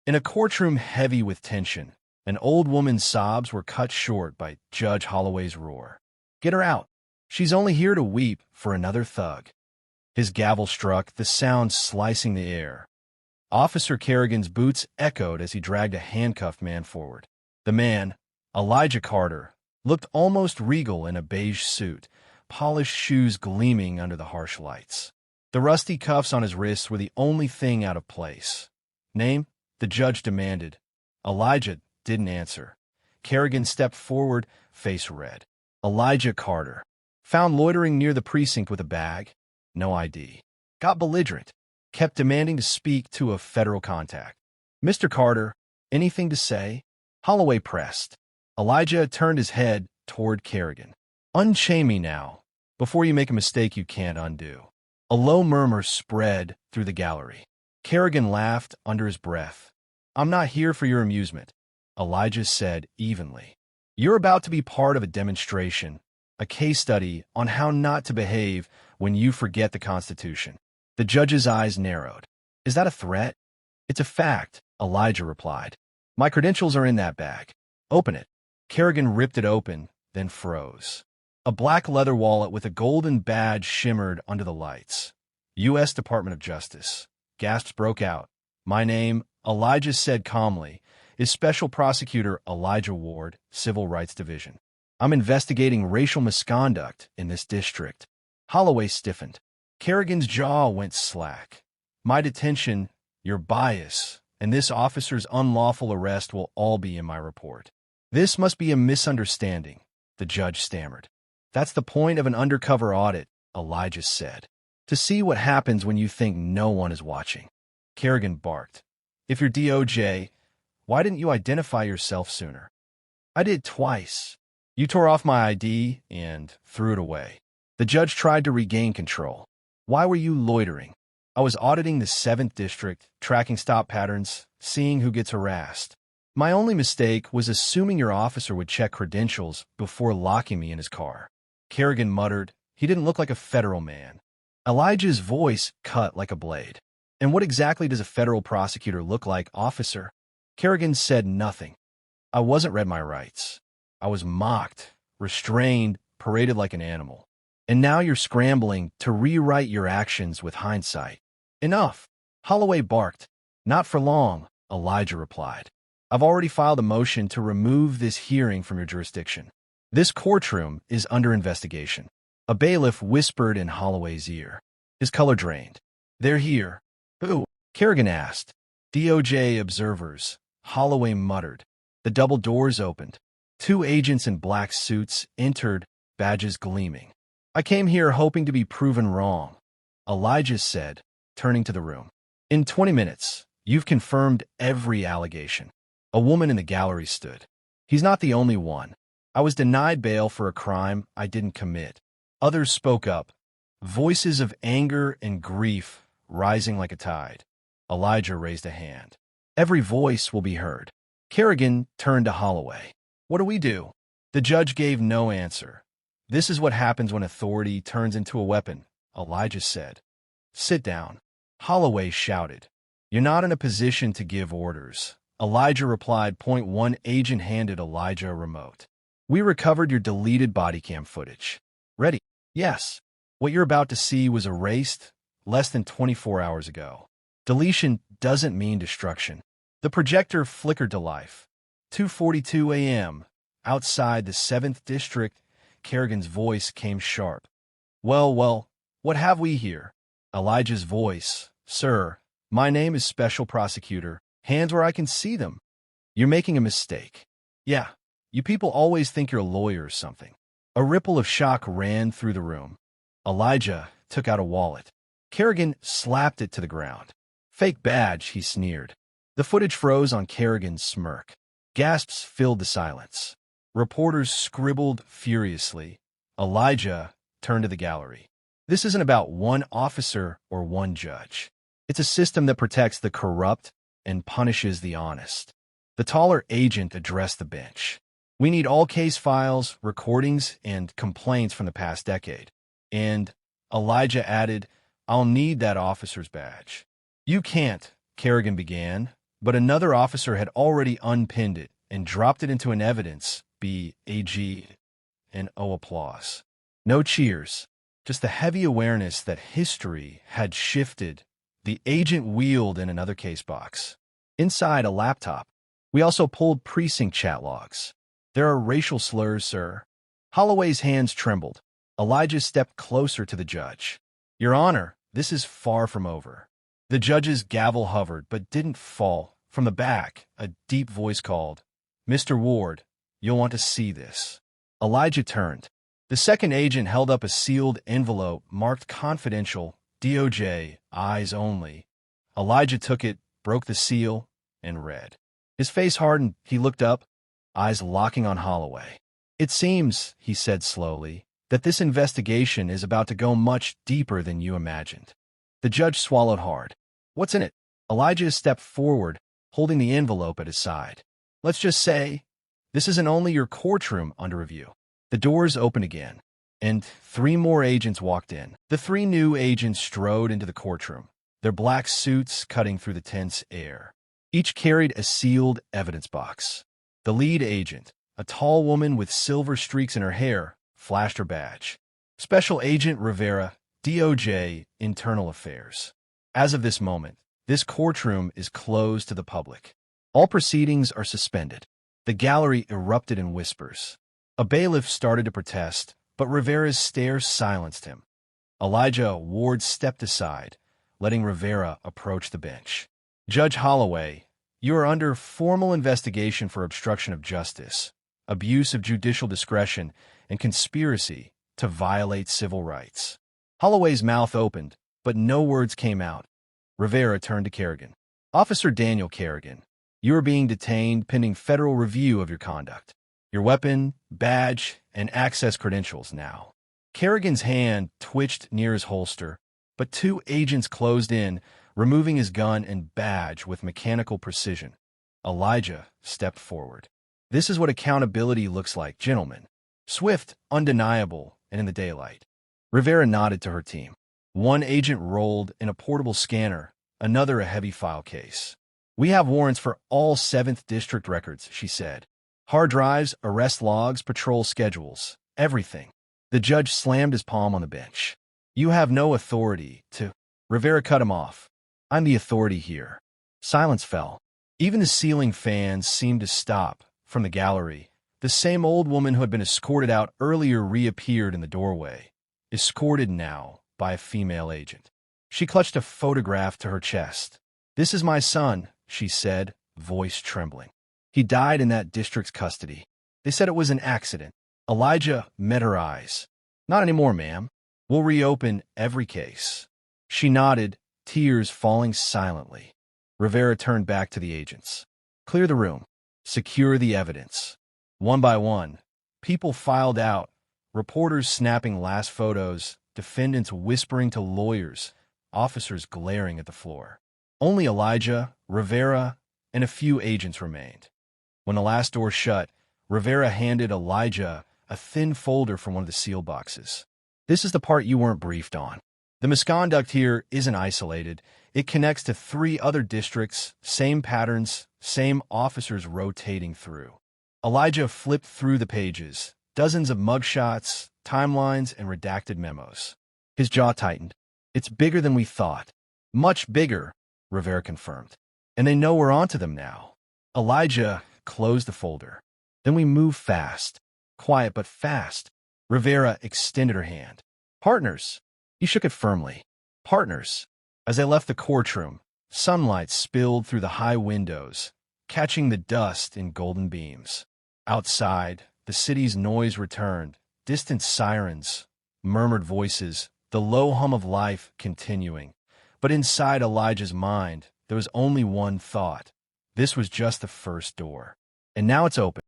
In a courtroom heavy with tension, an old woman's sobs were cut short by Judge Holloway's roar. "Get her out. She's only here to weep for another thug." His gavel struck, the sound slicing the air. Officer Kerrigan's boots echoed as he dragged a handcuffed man forward. The man, Elijah Carter, looked almost regal in a beige suit, polished shoes gleaming under the harsh lights. The rusty cuffs on his wrists were the only thing out of place. "Name?" the judge demanded. Elijah didn't answer. Kerrigan stepped forward, face red. "Elijah Carter. Found loitering near the precinct with a bag. No ID. Got belligerent. Kept demanding to speak to a federal contact." "Mr. Carter, anything to say?" Holloway pressed. Elijah turned his head toward Kerrigan. "Unchain me now, before you make a mistake you can't undo." A low murmur spread through the gallery. Kerrigan laughed under his breath. "I'm not here for your amusement," Elijah said evenly. "You're about to be part of a demonstration, a case study on how not to behave when you forget the Constitution." The judge's eyes narrowed. "Is that a threat?" "It's a fact," Elijah replied. "My credentials are in that bag. Open it." Kerrigan ripped it open, then froze. A black leather wallet with a golden badge shimmered under the lights. "U.S. Department of Justice." Gasps broke out. "My name," Elijah said calmly, "is Special Prosecutor Elijah Ward, Civil Rights Division. I'm investigating racial misconduct in this district." Holloway stiffened. Kerrigan's jaw went slack. "My detention, your bias, and this officer's unlawful arrest will all be in my report." "This must be a misunderstanding," the judge stammered. "That's the point of an undercover audit," Elijah said. "To see what happens when you think no one is watching." Kerrigan barked. "If you're DOJ, why didn't you identify yourself sooner?" "I did twice. You tore off my ID and threw it away." The judge tried to regain control. "Why were you loitering?" "I was auditing the 7th District, tracking stop patterns, seeing who gets harassed. My only mistake was assuming your officer would check credentials before locking me in his car." Kerrigan muttered. He didn't look like a federal man. Elijah's voice cut like a blade. "And what exactly does a federal prosecutor look like, officer?" Kerrigan said nothing. "I wasn't read my rights. I was mocked, restrained, paraded like an animal. And now you're scrambling to rewrite your actions with hindsight." "Enough," Holloway barked. "Not for long," Elijah replied. "I've already filed a motion to remove this hearing from your jurisdiction. This courtroom is under investigation." A bailiff whispered in Holloway's ear. His color drained. "They're here." "Who?" Kerrigan asked. "DOJ observers," Holloway muttered. The double doors opened. 2 agents in black suits entered, badges gleaming. "I came here hoping to be proven wrong," Elijah said, turning to the room. "In 20 minutes, you've confirmed every allegation." A woman in the gallery stood. "He's not the only one. I was denied bail for a crime I didn't commit." Others spoke up, voices of anger and grief rising like a tide. Elijah raised a hand. "Every voice will be heard." Kerrigan turned to Holloway. "What do we do?" The judge gave no answer. "This is what happens when authority turns into a weapon," Elijah said. "Sit down." Holloway shouted. "You're not in a position to give orders," Elijah replied. "1 agent handed Elijah a remote. "We recovered your deleted body cam footage." "Ready?" "Yes. What you're about to see was erased less than 24 hours ago." Deletion doesn't mean destruction. The projector flickered to life. 2:42 a.m. Outside the 7th District, Kerrigan's voice came sharp. Well, what have we here?" Elijah's voice. "Sir, my name is Special Prosecutor. Hands where I can see them." "You're making a mistake." "Yeah, you people always think you're a lawyer or something." A ripple of shock ran through the room. Elijah took out a wallet. Kerrigan slapped it to the ground. "Fake badge," he sneered. The footage froze on Kerrigan's smirk. Gasps filled the silence. Reporters scribbled furiously. Elijah turned to the gallery. "This isn't about one officer or one judge. It's a system that protects the corrupt and punishes the honest." The taller agent addressed the bench. "We need all case files, recordings, and complaints from the past decade." And Elijah added, "I'll need that officer's badge." "You can't," Kerrigan began, but another officer had already unpinned it and dropped it into an evidence BAG and applause. No cheers, just the heavy awareness that history had shifted. The agent wheeled in another case box. Inside a laptop, we also pulled precinct chat logs. There are racial slurs, sir. Holloway's hands trembled. Elijah stepped closer to the judge. Your Honor, this is far from over. The judge's gavel hovered but didn't fall. From the back, a deep voice called, Mr. Ward, you'll want to see this. Elijah turned. The second agent held up a sealed envelope marked confidential, DOJ, eyes only. Elijah took it, broke the seal, and read. His face hardened. He looked up, eyes locking on Holloway. It seems, he said slowly, that this investigation is about to go much deeper than you imagined. The judge swallowed hard. What's in it? Elijah stepped forward, holding the envelope at his side. Let's just say, this isn't only your courtroom under review. The doors opened again, and 3 more agents walked in. The 3 new agents strode into the courtroom, their black suits cutting through the tense air. Each carried a sealed evidence box. The lead agent, a tall woman with silver streaks in her hair, flashed her badge. Special Agent Rivera, DOJ, Internal Affairs. As of this moment, this courtroom is closed to the public. All proceedings are suspended. The gallery erupted in whispers. A bailiff started to protest, but Rivera's stare silenced him. Elijah Ward stepped aside, letting Rivera approach the bench. Judge Holloway, you are under formal investigation for obstruction of justice, abuse of judicial discretion, and conspiracy to violate civil rights. Holloway's mouth opened, but no words came out. Rivera turned to Kerrigan. Officer Daniel Kerrigan, you are being detained pending federal review of your conduct. Your weapon, badge, and access credentials now. Kerrigan's hand twitched near his holster, but 2 agents closed in, removing his gun and badge with mechanical precision. Elijah stepped forward. This is what accountability looks like, gentlemen. Swift, undeniable, and in the daylight. Rivera nodded to her team. 1 agent rolled in a portable scanner, another a heavy file case. We have warrants for all 7th District records, she said. Hard drives, arrest logs, patrol schedules, everything. The judge slammed his palm on the bench. You have no authority to... Rivera cut him off. I'm the authority here. Silence fell. Even the ceiling fans seemed to stop. From the gallery, the same old woman who had been escorted out earlier reappeared in the doorway, escorted now by a female agent. She clutched a photograph to her chest. This is my son, she said, voice trembling. He died in that district's custody. They said it was an accident. Elijah met her eyes. Not anymore, ma'am. We'll reopen every case. She nodded, tears falling silently. Rivera turned back to the agents. Clear the room. Secure the evidence. One by one, people filed out, reporters snapping last photos, defendants whispering to lawyers, officers glaring at the floor. Only Elijah, Rivera, and a few agents remained. When the last door shut, Rivera handed Elijah a thin folder from one of the seal boxes. This is the part you weren't briefed on. The misconduct here isn't isolated. It connects to 3 other districts, same patterns, same officers rotating through. Elijah flipped through the pages, dozens of mugshots, timelines, and redacted memos. His jaw tightened. It's bigger than we thought. Much bigger, Rivera confirmed. And they know we're onto them now. Elijah closed the folder. Then we moved fast. Quiet but fast. Rivera extended her hand. Partners. He shook it firmly. Partners. As they left the courtroom, sunlight spilled through the high windows, catching the dust in golden beams. Outside, the city's noise returned. Distant sirens, murmured voices, the low hum of life continuing. But inside Elijah's mind, there was only one thought. This was just the first door. And now it's open.